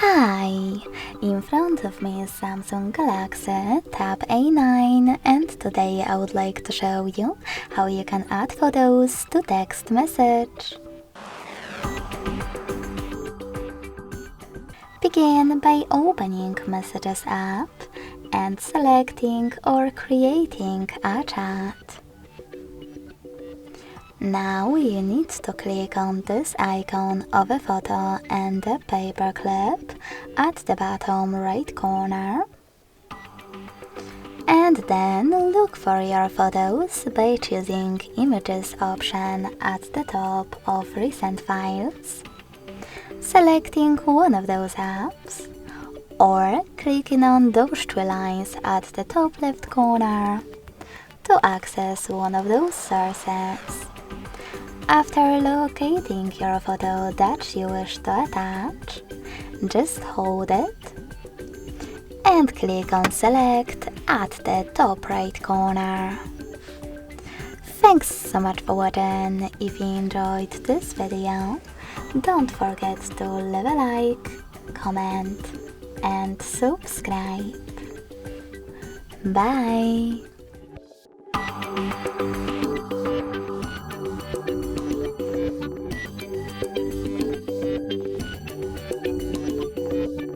Hi! In front of me is Samsung Galaxy Tab A9 and today I would like to show you how you can add photos to text message. Begin by opening Messages app and selecting or creating a chat. Now you need to click on this icon of a photo and a paperclip at the bottom right corner. And then look for your photos by choosing Images option at the top of Recent Files, selecting one of those apps, or clicking on those three lines at the top left corner to access one of those sources. After locating your photo that you wish to attach, just hold it and click on Select at the top right corner. Thanks so much for watching. If you enjoyed this video, don't forget to leave a like, comment and subscribe. Bye!